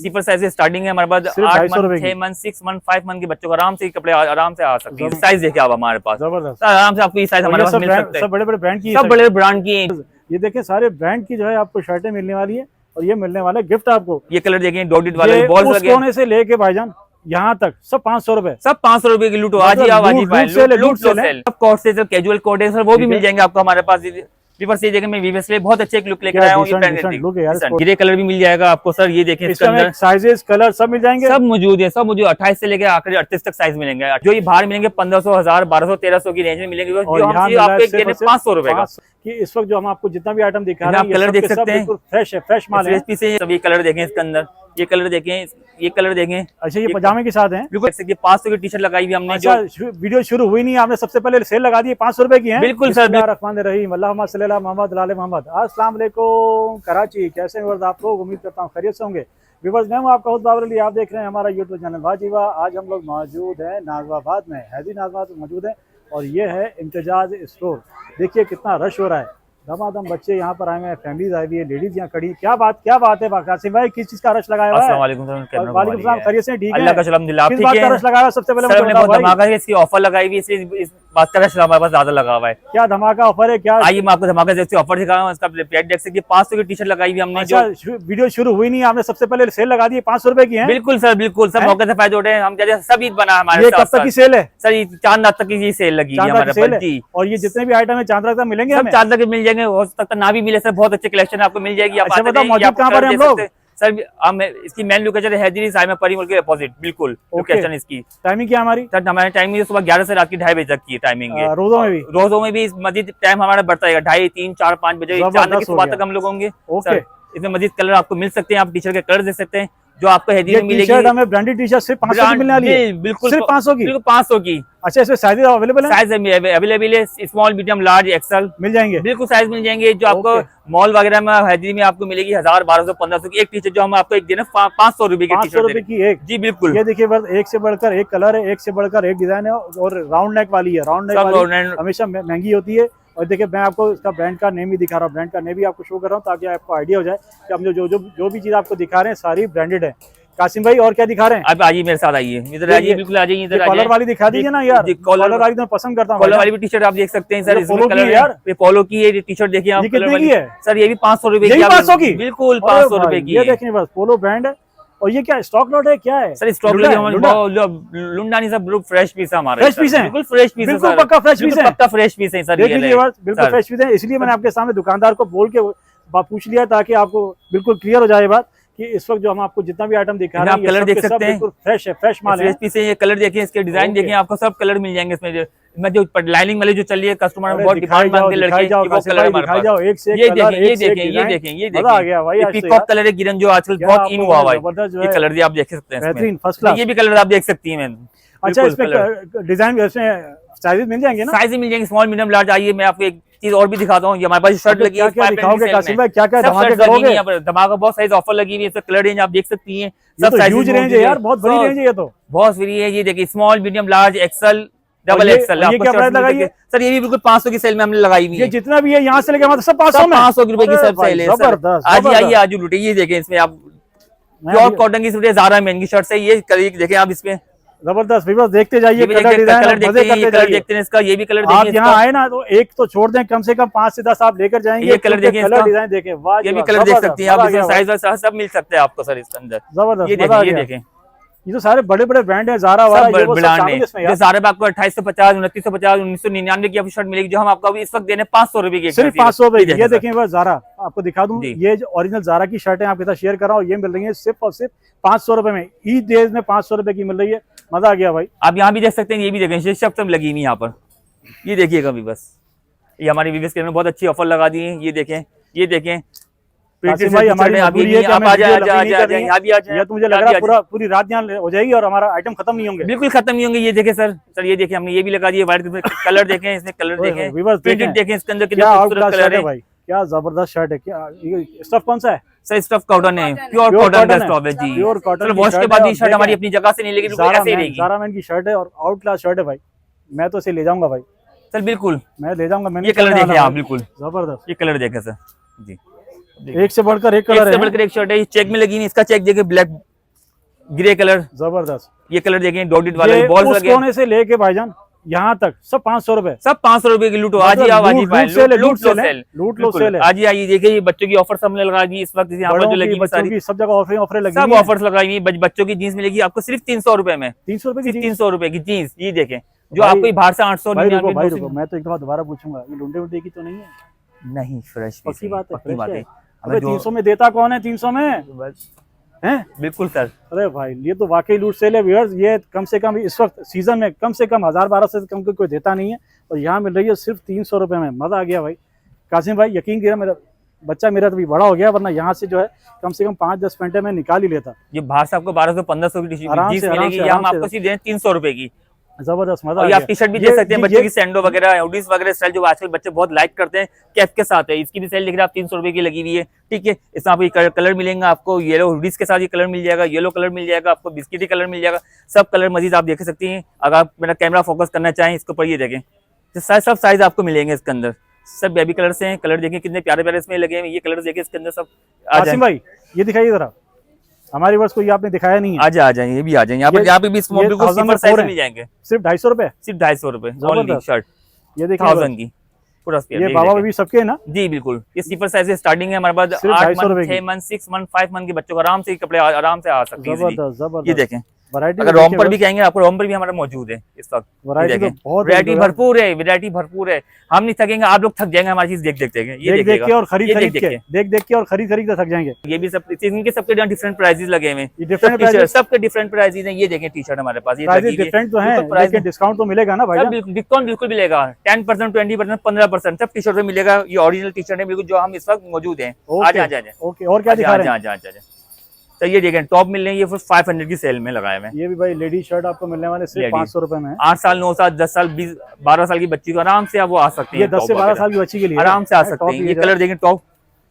Sipper size starting है हमारे पास 8 month 6 month 6 month 5 month के बच्चों को आराम से कपड़े आराम से आ सकते हैं। साइज देखिए आप हमारे पास जबरदस्त आराम से आपको ये साइज हमारे पास मिल सकते हैं। सब बड़े बड़े ब्रांड की, सब बड़े ब्रांड की। ये देखिए सारे ब्रांड की जो है आपको शर्टें मिलने वाली है और ये मिलने वाला है गिफ्ट आपको। ये कलर देखें डॉटेड वाले बॉल्स लगे कोने से लेके भाईजान यहाँ तक सब 500 रुपए, सब 500 रुपए की लूट आज ही लूट सेल। सब कोट से कैजुअल कोट है सर वो भी मिल जाएंगे आपको हमारे पास। वीवर से जगह में वीवर से बहुत अच्छे एक लुक लेकर आया हूँ। ग्रे कलर भी मिल जाएगा आपको सर। ये देखें इसके अंदर साइजेस कलर सब मिल जाएंगे, सब मौजूद है। सब मौजूद 28 से लेकर आखिरी 38 तक साइज मिलेंगे। जो ये बाहर मिलेंगे 1500 1000 1200 1300 की रेंज में मिलेंगे। और आपको 500 रुपए का कि इस वक्त जो हम आपको जितना भी आइटम दिखा रहे हैं कलर देख सकते हैं, फ्रेश है, फ्रेश माल है। सभी कलर देखें इसके अंदर, ये कलर देखें, ये कलर देखें। अच्छा ये पजामे के साथ हैं बिल्कुल। 500 की टी शर्ट लगाई हुई हमने। अच्छा वीडियो शुरू हुई नहीं, आपने सबसे पहले सेल लगा दी 500 रुपए की है। बिल्कुल सर। रहमान अल्लाहुम्मा सल्ली अला मोहम्मद लाले मोहम्मद। अस्सलाम वालेकुम कराची, कैसे हैं आप लोग? उम्मीद करता हूँ खैरियत से होंगे। व्यूअर्स मैं हूँ आपका होस्ट बाबर अली, आप देख रहे हैं हमारा यूट्यूब चैनल वाजीवा। आज हम लोग मौजूद हैं नाजवाबाद में, हैदी नाजवाबाद में मौजूद है और ये है इम्तिजाज स्टोर। देखिए कितना रश हो रहा है, दमादम बच्चे यहाँ पर आए हैं, फैमिलीज आई हुई है, लेडीज यहाँ खड़ी। क्या बात है कासिम भाई, किस चीज का रश लगाया हुआ है? वालेकुम सलाम, खैरियत से? ठीक है, अल्लाह का शुक्र अल्हम्दुलिल्लाह। किस बात का रश लगाया हुआ? सबसे पहले धमाका है, इसकी ऑफर लगाई हुई, इस बात का रश हमारे पास ज्यादा लगा हुआ है। क्या धमाका ऑफर है? क्या आइए मैं आपको धमाका जैसे ऑफर दिखा हूँ। इसका प्लेट देख सकते हैं, 500 की टी शर्ट लगाई हुई हमने। अच्छा वीडियो शुरू हुई नहीं, आपने सबसे पहले सेल लगा दी 500 रुपए की है। बिल्कुल सर, बिल्कुल। सब मौके से फायदे उठे हैं हम। सब ईद बना हमारे। ये कब तक की सेल है सर? ये चांद रात तक की सेल लगी है हमारे पास। और ये जितने भी आइटम है चांद रात तक मिलेंगे? सब चांद तक मिल जाएंगे, हो सकता ना भी मिले सर। बहुत अच्छे कलेक्शन आपको मिल जाएगी। अच्छा बताओ मौजूद कहाँ पर हैं हम लोग? सर इसकी मेन लोकेशन है हैदरी साइमा परी मॉल के अपोजिट। बिल्कुल लोकेशन इसकी। टाइमिंग क्या हमारी? सर हमारी टाइमिंग सुबह 11 से रात की 2:30 बजे तक की टाइमिंग है। रोजों में भी मजीद टाइम हमारा बढ़ता है 2:30 3 4 5 बजे चांद की सुबह तक हम लोग होंगे। इसमें मजीद कलर आपको मिल सकते हैं। आप टी शर्ट के कलर देख सकते हैं जो आपको हैदरी में मिलेगी। हमें ब्रांडेड टी शर्ट सिर्फ 500 की मिलने वाली है। बिल्कुल सिर्फ 500 की। बिल्कुल 500 की। अच्छा इसमें साइज अवेलेबल है? साइज अवेलेबल है, स्मॉल मीडियम लार्ज एक्सेल मिल जाएंगे। बिल्कुल साइज मिल जाएंगे। जो आपको मॉल वगैरह में हैदरी में आपको मिलेगी 1000 1200 1500 की एक टी शर्ट, जो हम आपको एक दिन 500 रुपए की टी शर्ट की एक। जी बिल्कुल। ये देखिए बस एक से बढ़कर एक कलर है, एक से बढ़कर एक डिजाइन है और राउंड नेक वाली है। राउंड नेक हमेशा महंगी होती है। और देखिए मैं आपको इसका ब्रांड का नेम भी दिखा रहा हूँ, ब्रांड का नेम भी आपको शो कर रहा हूँ ताकि आपको आइडिया हो जाए कि हम जो भी चीज आपको दिखा रहे हैं सारी ब्रांडेड है। कासिम भाई और क्या दिखा रहे हैं? अब आइए मेरे साथ, आइए इधर आइए। बिल्कुल आ जाइए इधर। कॉलर वाली दिखा दीजिए ना यार, कॉलर वाली तो पसंद करता हूँ। कॉलर वाली भी टी शर्ट आप देख सकते हैं सर। इसमें कलर यार पोलो की है टी शर्ट। देखिए आप कितने की है सर? ये भी 500 रुपए की। 500 की? बिल्कुल 500 रुपए की। ये देखिए बस पोलो ब्रांड है। और ये क्या स्टॉक लॉट है? क्या है सर? स्टॉक लुंडानी सब बिल्कुल फ्रेश पीस है हमारे। फ्रेश पीस है? बिल्कुल फ्रेश पीस है, बिल्कुल पक्का फ्रेश पीस है, पक्का फ्रेश पीस है सर। बिल्कुल फ्रेश पीस है। इसलिए मैंने आपके सामने दुकानदार को बोल के पूछ लिया ताकि आपको बिल्कुल क्लियर हो जाए बात कि इस वक्त जो हम आपको जितना भी आइटम दिखा रहे हैं कलर देख सकते हैं, फ्रेश है, फ्रेश माल है। पीस है। ये कलर देखिए, इसके डिजाइन देखिए, आपको सब कलर मिल जाएंगे इसमें। जो लाइनिंग वाले जो चल रही है कस्टमर में बहुत डिमांड मांगते हैं लड़के, वो कलर हमारे पास। ये देखें ये पीकॉक कलर है गिरन, जो आजकल बहुत इन हुआ है। ये कलर भी आप देख सकते हैं। ये भी कलर आप देख सकती हैं। अच्छा इसमें डिजाइन साइज मिल जाएंगे ना? साइज मिल जाएंगे, स्मॉल मीडियम लार्ज। आइए मैं आपको एक चीज और भी दिखाता हूँ। ये हमारे पास शर्ट लगी है। क्या धमाके करोगे? धमाका बहुत साइज ऑफर लगी हुई है। कलर रेंज आप देख सकती हैं, सब साइज रेंज है यार, बहुत बड़ी रेंज है। ये तो बहुत फ्री है। ये देखिए small medium large XL double XL. ये क्या प्राइस लगाई है सर? ये भी बिल्कुल 500 की सेल में हमने लगाई हुई है। ये जितना भी है यहाँ से लेके सब 500 रुपए की सेल है। आज आइए आज लूटे। ये देखें इसमें आप प्योर कॉटन की सूट, ज़ारा महंगी शर्ट है। ये देखें आप इसमें जबरदस्त व्यूअर्स देखते जाइए। कलर देखते हैं इसका। ये भी कलर आप यहाँ आए ना तो एक तो छोड़ दें, कम से कम 5 से 10 आप लेकर जाएंगे। ये कलर देखें, कलर डिजाइन देखें, वाह। ये भी कलर देख सकती हैं आप, साइज सब मिल सकते हैं आपको सर इसके अंदर। जबरदस्त। ये देखें, ये तो सारे बड़े बड़े ब्रांड है। ज़ारा वाला ब्रांड है। ज़ारा पे आपको 2850 2950 1999 की आपको शर्ट मिलेगी, जो हम आपको अभी इस वक्त देने 500 रुपए की। सिर्फ 500 रुपए। ये देखें बस ज़ारा आपको दिखा दूं, ये जो ओरिजिनल ज़ारा की शर्ट है आपके साथ शेयर कर रहा हूँ। ये मिल रही है सिर्फ और सिर्फ 500 रुपए में। ईद डेज में 500 रुपए की मिल रही है। मजा आ गया भाई। आप यहाँ भी देख सकते हैं। ये भी देखें सब लगी हुई यहाँ पर। ये देखिएगा भी बस। ये हमारी वीवीएस के में बहुत अच्छी ऑफर लगा दी है। ये देखें, ये देखें भाई हमारी तो मुझे लग रहा है पूरी रात यहाँ हो जाएगी और हमारा आइटम खत्म नहीं होंगे। बिल्कुल खत्म नहीं होंगे। ये देखें सर, ये देखें हमने ये भी लगा दिया व्हाइट कलर। देखें इसमें कलर देखें, देखें इसके अंदर कितना खूबसूरत कलर है भाई। क्या जबरदस्त शर्ट है। क्या स्टफ कौन सा है सर? स्टफ कॉटन है, प्योर कॉटन का स्टफ है जी। Pure cotton. वॉश के बाद ये शर्ट हमारी अपनी जगह से नहीं, लेकिन ऐसे ही रहेगी। ज़ारा मैन की शर्ट है और आउट क्लास शर्ट है भाई। मैं तो इसे ले जाऊंगा भाई सर। बिल्कुल मैं ले जाऊंगा। ये कलर देखें आप, बिल्कुल जबरदस्त। ये कलर देखें सर जी। एक से बढ़कर एक कलर है। एक शर्ट है। चेक में लगी नहीं, इसका चेक देखिए ब्लैक ग्रे कलर जबरदस्त। ये कलर देखें, डॉटेड वाले बॉल्स उस लगे, कोने से लेके भाईजान यहाँ तक सब 500 रुपए, सब 500 रुपए की लूटो। आज ही आओ, आज ही पाए, लूट लो सेल। आज ही आइए, देखिए ये बच्चों की ऑफर्स हमने लगा दी इस वक्त, यहाँ पर जो लगी सारी, सब जगह ऑफर लगी, सब ऑफर्स लगाई हुई। बच्चों की जीन्स मिलेगी आपको सिर्फ 300 रुपए में, 300 रुपए की 300 रुपए की जीन्स। ये देखें, जो आपको बाहर से 800 भाई रुको, मैं तो एक दफा दोबारा पूछूंगा, ये लुंडे उंडे की तो नहीं है? नहीं, फ्रेश पक्की बात है, पक्की बात है। अबे 300 में देता कौन है? 300 में हैं? बिल्कुल सर। अरे भाई ये तो वाकई लूट सेल है व्यूअर्स। ये कम से कम इस वक्त सीजन में कम से कम 1000-1200 से कम कोई देता नहीं है, और यहाँ मिल रही है सिर्फ 300 रुपए में। मजा आ गया भाई। कासिम भाई यकीन कीजिए, मेरा बच्चा मेरा तो भी बड़ा हो गया, वरना यहाँ से जो है कम से कम 5-10 घंटे में निकाल ही लेता। ये बाहर से आपको 1200-1500 की जीन्स मिलेगी, यहाँ हम आपको सिर्फ 300 रुपए की। जबरदस्त, मजा। और आप टी शर्ट भी देख सकते हैं, बच्चों की सैंडो वगैरह, हुडीज वगैरह स्टाइल जो आजकल बच्चे बहुत लाइक करते हैं, कैप के साथ है। इसकी भी सेल लिख रहे हैं आप 300 रुपए की लगी हुई है, ठीक है। इसमें आपको कलर मिलेंगे, आपको येलो हुडीज के साथ ये कलर मिल जाएगा, येलो कलर मिल जाएगा, आपको बिस्किटी कलर मिल जाएगा, सब कलर मजीद आप देख सकती हैं। अगर आप मेरा कैमरा फोकस करना चाहें इसके ऊपर, ये देखें सब साइज आपको मिलेंगे इसके अंदर, सब बेबी कलर से हैं। कलर देखें कितने प्यारे प्यारे इसमें लगे हैं, ये कलर देखें इसके अंदर सब। आसिम भाई ये दिखाइए जरा, हमारी वर्ष को ये आपने दिखाया नहीं है। आ जाए, ये भी आ जाए, यहाँ पे भी स्मॉल बिल्कुल सिंपल साइज मिल जाएंगे, सिर्फ 250 रुपए, सिर्फ 250 रुपए ओनली शर्ट। ये देखिए 1000 की पूरा ये बाबा बेबी सबके है ना? जी बिल्कुल, ये स्लीपर साइज से स्टार्टिंग है हमारे पास। 8 मंथ, 6 मंथ, 6 मंथ, 5 मंथ के बच्चों को आराम से कपड़े आराम से आ सकते हैं। ये देखें, अगर रोम पर भी कहेंगे आपको, रोम पर भी हमारा मौजूद है इस वक्त। वैरायटी भरपूर है, वैरायटी भरपूर है। हम नहीं थकेंगे, आप लोग थक जाएंगे हमारी चीज देख देख के, ये देख के और खरीद के और खरीद थक जाएंगे। ये भी सब इनके सबके डिफरेंट प्राइसेस लगे हुए हैं, सबके डिफरेंट प्राइसेस हैं। ये देखें टी शर्ट हमारे पास, ये डिफरेंट तो है, लेकिन डिस्काउंट तो मिलेगा ना भाई? डिस्काउंट बिल्कुल मिलेगा, 10%, 20%, 15% सब टी शर्ट में मिलेगा। ये ओरिजिनल टी शर्ट है बिल्कुल, जो हम इस वक्त मौजूद है। आ जाए। ओके, और क्या दिखा रहे हैं? तो ये देखें टॉप मिल रहे हैं, ये 500 की सेल में लगाए हुए हैं। ये भी भाई लेडी शर्ट आपको मिलने वाले सिर्फ 500 रुपए में। 8 साल, 9 साल, 10 साल, 20, 12 साल की बच्ची को आराम से आप वो आ सकते हैं। ये 10 से 12 साल की बच्ची के लिए आराम से आ सकते हैं। ये कलर देखें, टॉप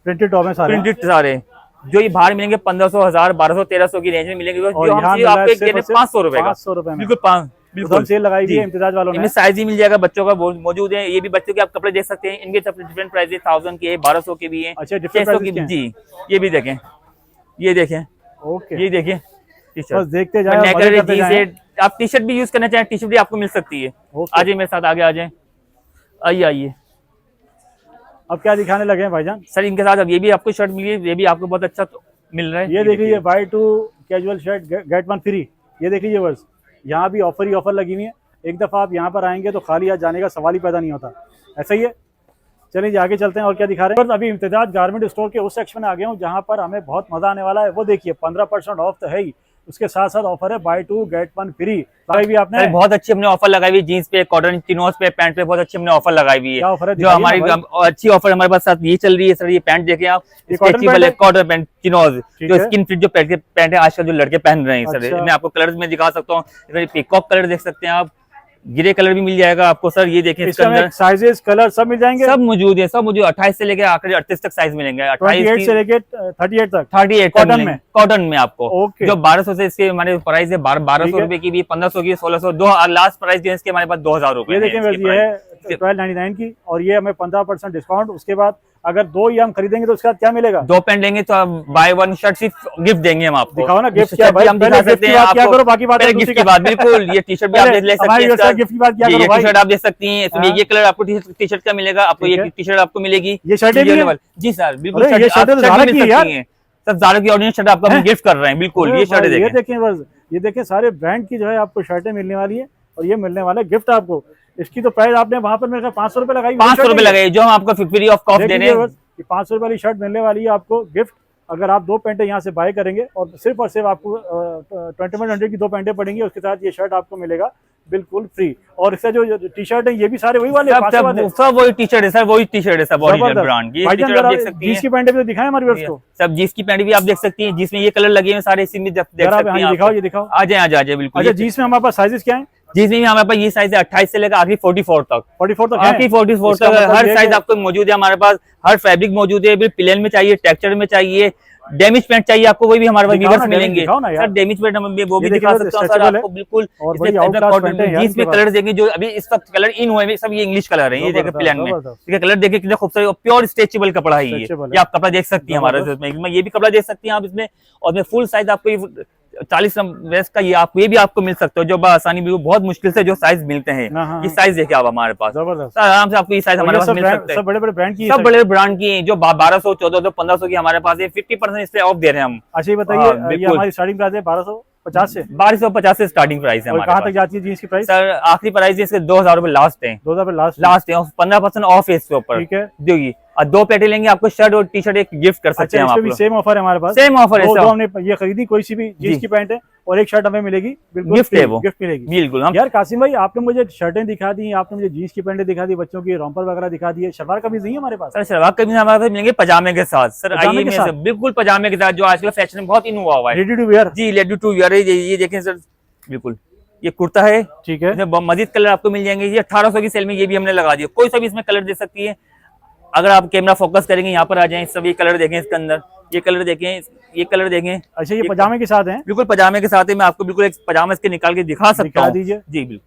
प्रिंटेड टॉप है सारे, प्रिंटेड सारे, जो ये बाहर मिलेंगे 1500, 1000, 1200, 1300 की रेंज में मिलेंगे, जो हम आपको 500 रुपए का, 500 रुपए में बिल्कुल सेल लगाई हुई है इम्तियाज वालों ने। इनमें साइज ही मिल जाएगा बच्चों का मौजूद है। ये भी बच्चों के आप कपड़े देख सकते हैं, इनके सब डिफरेंट प्राइस है, 1000 के, 1200 के भी है, 600 की। जी ये भी देखें, ये देखें, ओके, ये देखिए टी शर्ट, बस देखते जाएं। आप टी शर्ट भी यूज करना चाहें, टी शर्ट भी आपको मिल सकती है। आ जाइए मेरे साथ, आगे आ जाए, आइए। अब क्या दिखाने लगे हैं भाईजान? सर इनके साथ अब ये भी आपको शर्ट मिली है, ये भी आपको बहुत अच्छा मिल रहा है। ये देखिए buy 2 casual shirt get 1 free. ये देखिए बस यहाँ भी ऑफर ही ऑफर लगी हुई है। एक दफा आप यहाँ पर आएंगे तो खाली हाथ जाने का सवाल ही पैदा नहीं होता, ऐसा ही है। चलिए आगे चलते हैं, और क्या दिखा रहे हैं? अभी इम्तियाज गारमेंट स्टोर के उस सेक्शन में आ गया हूँ जहाँ पर हमें बहुत मजा आने वाला है। वो देखिए 15% ऑफ तो है ही, उसके साथ साथ ऑफर है बाय 2 गेट 1 फ्री। भी आपने बहुत अच्छी हमने ऑफर लगाई हुई, जीन्स पे, कॉटन चिनोज पे, पैंट पे बहुत अच्छी हमने ऑफर लगाई हुई है। जो हमारी अच्छी ऑफर हमारे पास साथ ये चल रही है सर। ये पैंट देखें आप, कॉटन पैंट चिनोज, जो स्किन फिट जो पैंट है आजकल जो लड़के पहन रहे हैं सर। मैं आपको कलर में दिखा सकता हूँ, पीकॉक कलर देख सकते हैं आप, ग्रे कलर भी मिल जाएगा आपको सर। ये देखें, इसके अंदर साइजेस कलर सब मिल जाएंगे, सब मौजूद है, सब मौजूद। 28 से लेकर आखिर 38 तक साइज मिलेंगे, 28 से लेकर 38 तक, 38 कॉटन में आपको। जो 1200 से इसके हमारे प्राइस है 1200 रुपए की भी, 1500 की, 1600, लास्ट प्राइस जो है इसके हमारे पास 2000 रुपए। ये देखें, ये है 1299 की, और ये हमें 15% डिस्काउंट। उसके बाद अगर 2 ही हम खरीदेंगे तो उसके बाद क्या मिलेगा? 2 पेंट लेंगे तो बाय 1 शर्ट सिर्फ गिफ्ट देंगे हम आपको। दिखाओ ना गिफ्ट क्या भाई, हम दिखा सकते हैं आपको, करो बाकी बात है गिफ्ट की बात। बिल्कुल, ये टी शर्ट भी आप ले सकते हैं, गिफ्ट की बात क्या करो भाई, टी शर्ट आप देख सकती हैं। इसमें ये कलर आपको टी शर्ट का मिलेगा, आपको ये टी शर्ट आपको मिलेगी। ये शर्ट जी सर बिल्कुल, सब ज़ारा की ऑर्डिनरी शर्ट आपको हम गिफ्ट कर रहे हैं। बिल्कुल ये शर्ट देखें, ये देखें सारे ब्रांड की जो है आपको शर्टें मिलने वाली है, और ये मिलने वाला है गिफ्ट आपको। इसकी तो प्राइस आपने वहाँ पर मेरे 500 रुपए लगाई, 500 रुपए लगाई, जो हम आपको फ्री ऑफ कॉस्ट दे रहे हैं। 500 रुपए वाली शर्ट मिलने वाली है आपको गिफ्ट। अगर आप 2 पैंटें यहाँ से बाय करेंगे, और सिर्फ आपको 2100 की 2 पैंटें पड़ेंगी, उसके साथ ये शर्ट आपको मिलेगा बिल्कुल फ्री। और इससे जो टी शर्ट है ये भी सारे वही वाले, सब वही टी शर्ट है सर, वही टी शर्ट है सब ओरिजिनल ब्रांड की। जींस की पैंटें भी दिखाएं हमारे व्यूअर्स को, सब जींस की पैंट भी आप देख सकती हैं, जिसमें ये कलर लगे हैं सारे, इसी में देख सकते हैं। दिखाओ, ये दिखाओ, आ जाए बिल्कुल। अच्छा, जींस में हमारे पास साइजेस क्या है? जींस में हमारे पास ये साइज है 28 से लेकर आखिरी 44 तक, 44 तक, आखिरी 44 तक हर साइज आपको मौजूद है हमारे पास। हर फैब्रिक मौजूद है, प्लेन में चाहिए, टेक्सचर में चाहिए, डैमेज पैंट चाहिए आपको, वही भी हमारे पास वीवर्स मिलेंगे सर। डैमेज पैंट वो भी दिखा सकता हूं सर आपको, बिल्कुल। जींस में कलर देखेंगे जो अभी इस वक्त कलर इन हुए सब, ये इंग्लिश कलर है। ये देखिए प्लेन में, ठीक है, कलर देखिए कितना खूबसूरत, प्योर स्ट्रेचेबल कपड़ा है ये आप कपड़ा देख सकती हैं हमारे इसमें। ये भी कपड़ा देख सकती हैं आप इसमें, और फुल साइज आपको 40 वेस्ट का ये भी आपको मिल सकता है, जो आसानी भी बहुत मुश्किल से जो साइज मिलते हैं। ये साइज देखिए आप हमारे पास जबरदस्त, आराम से आपको ये साइज हमारे पास मिल सकते हैं। सब बड़े बड़े ब्रांड की, सब बड़े ब्रांड की जो 1200, 1400, 1500 की हमारे पास है। 50% इस पे ऑफ दे रहे हैं हम। अच्छा ये बताइए, ये हमारी स्टार्टिंग प्राइस है 1250 से 1250 से स्टार्टिंग प्राइस है हमारे कहाँ तक जाती है जीन्स की प्राइस? सर आखिरी प्राइस इसके 2000 रुपए लास्ट है। 2000 रुपए लास्ट है, 15% ऑफ है इसके ऊपर। ठीक है, देगी और 2 पेटी लेंगे आपको शर्ट और टी शर्ट एक गिफ्ट कर सकते हैं। इसमें भी सेम ऑफर है हमारे पास, सेम ऑफर है। हमने ये खरीदी कोई सी भी जीन्स की पैंट है और एक शर्ट हमें मिलेगी, गिफ्ट है, वो गिफ्ट मिलेगी बिल्कुल। यार कासिम भाई, आपने मुझे शर्टें दिखा दी, आपने मुझे जीन्स की पैंटें दिखा दी, बच्चों की रॉम्पर वगैरह दिखा दी, शलवार कमीज नहीं है हमारे पास? सर शलवार कमीज हमारे पास मिलेंगे पजामे के साथ। सर आइए, बिल्कुल पजामे के साथ, जो आजकल फैशन में बहुत इन हुआ हुआ है। रेडी टू वेयर, जी रेडी टू वेयर। ये देखें सर, बिल्कुल ये कुर्ता है। ठीक है, मजीद कलर आपको मिल जाएंगे। ये 1800 की सेल में ये भी हमने लगा दिया, कोई सा भी इसमें कलर दे सकती है। अगर आप कैमरा फोकस करेंगे, यहाँ पर आ जाएं, सभी कलर देखें इसके अंदर, ये कलर देखें, ये कलर देखें। अच्छा ये पजामे के साथ हैं? बिल्कुल पजामे के साथ है। मैं आपको बिल्कुल एक पजामा इसके निकाल के दिखा सकता हूँ। दीजिए जी बिल्कुल।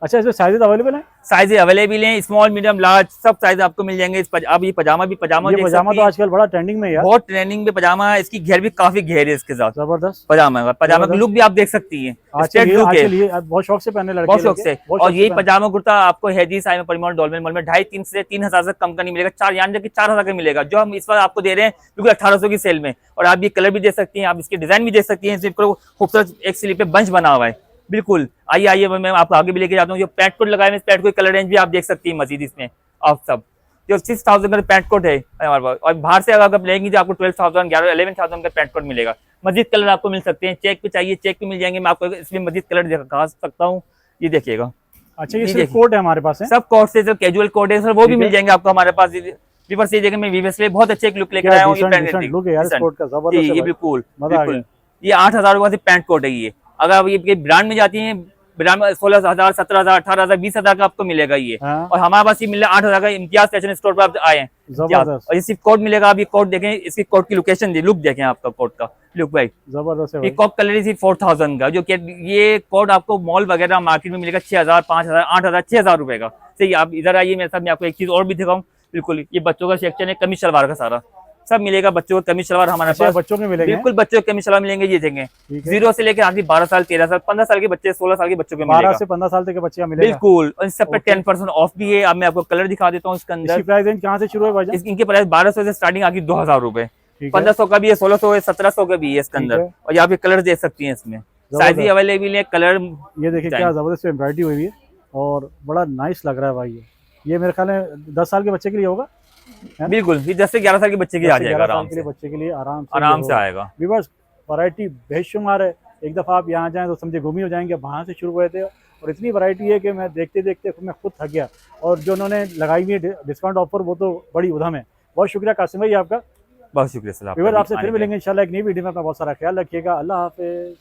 अच्छा इसमें साइजेस अवेलेबल है? साइज अवेलेबल है, स्मॉल मीडियम लार्ज सब साइज आपको मिल जाएंगे। अब ये पजामा तो आजकल बड़ा ट्रेंडिंग में यार, बहुत ट्रेंडिंग में पजामा है। इसकी घेर भी काफी घेर है इसके साथ। जबरदस्त पजामा का लुक भी आप देख सकती है, बहुत शौक से पहनने लड़के, बहुत शौक से। और यही पजामा कुर्ता आपको हैजी साइज में परिमल डॉल्मेन मॉल में 2500 से 3000 से कम का नहीं मिलेगा। 4000 का मिलेगा, जो हम इस बार आपको दे रहे हैं बिल्कुल 1800 की सेल में। और आप ये कलर भी दे सकती हैं, आप इसके डिजाइन भी दे सकती हैं। खूबसूरत एक स्लीव पे बंच बना हुआ है, बिल्कुल। आइए मैं आपको आगे भी लेके जाता हूँ। जो पैंट कोट लगाए, इस पैंट कोट कलर रेंज भी आप देख सकती है मजीद इसमें। आप सब जो 6000 का पैंट कोट है हमारे पास, और बाहर से अगर आप लेंगे तो आपको 12,000, 11,000 का पैंट कोट मिलेगा। मजीद कलर आपको मिल सकते हैं। चेक पे चाहिए, चेक पे मिल जाएंगे। मैं आपको इसमें मजीद कलर दिखा सकता हूँ, ये देखिएगा। अच्छा ये सिर्फ कोट है हमारे पास है? सब कोट से जो कैजुअल कोट है सर, वो भी मिल जाएंगे आपको हमारे पास। वीवर्स ये मैं वीवर्स लिए बहुत अच्छे एक लुक लेकर आया हूँ। ये बिल्कुल बिल्कुल, ये 8000 रुपए से पैंट कोट है ये। अगर आप ये ब्रांड में जाती हैं, ब्रांड में 16,000, 17,000, 18,000, 20,000 का आपको मिलेगा ये। और हमारे पास ये मिल रहा है 8,000 का। इम्तियाज फैशन स्टोर पर आप आए हैं, और ये सिर्फ कोट मिलेगा। आप ये कोट देखें, इसकी कोट की लोकेशन लुक देखें, आपका कोट का लुक भाई जबरदस्त है। ये कोट कलर सिर्फ 4000 का, जो ये कोट आपको मॉल वगैरह मार्केट में मिलेगा 6,000, 5,000, 8,000, 6,000 रुपए का। सही, आप इधर आइए मेरे साथ, मैं आपको एक चीज और भी दिखाऊं। बिल्कुल ये बच्चों का सेक्शन है, कमीज शलवार का सारा सब मिलेगा। बच्चों को कमीज शलवार हमारे पास बच्चों के मिलेंगे, बिल्कुल बच्चों के कमीज शलवार मिलेंगे। ये देखेंगे 0 से लेकर आखिर 12 साल, 13 साल, 15 साल के बच्चे, 16 साल के बच्चों के 12 से 15 साल तक के बच्चे मिलेगा, बिल्कुल। और इस सब पे 10% ऑफ भी है। अब मैं आपको कलर दिखा देता हूँ इसके अंदर। प्राइस रेंज कहाँ से शुरू है भाई? इनकी प्राइस 1200 से स्टार्टिंग आखिर 2000 रुपए, 1500 का भी है, 1600 है, 1700 का भी है इसके अंदर। और यहाँ पे कलर दे सकती है, इसमें साइज भी अवेलेबल है, कलर। ये देखिए क्या जबरदस्त एम्ब्रॉयडरी हुई है और बड़ा नाइस लग रहा है भाई। ये मेरे ख्याल में 10 साल के बच्चे के लिए होगा, बिल्कुल। ये 10 से 11 साल के बच्चे के लिए आ जाएगा, बच्चे के लिए आराम से आएगा। व्यूअर्स वैरायटी बेशुमार है। एक दफा आप यहाँ जाएं तो समझे घूम ही हो जाएंगे। वहाँ से शुरू हुए थे और इतनी वैरायटी है कि मैं देखते देखते मैं खुद थक गया। और जो उन्होंने लगाई हुई है डिस्काउंट ऑफर, वो तो बड़ी उधम है। बहुत शुक्रिया कासिम भाई आपका, बहुत शुक्रिया सर। व्यूअर्स आपसे फिर मिलेंगे इंशाल्लाह एक नई वीडियो में। अपना बहुत सारा ख्याल रखिएगा। अल्लाह हाफिज।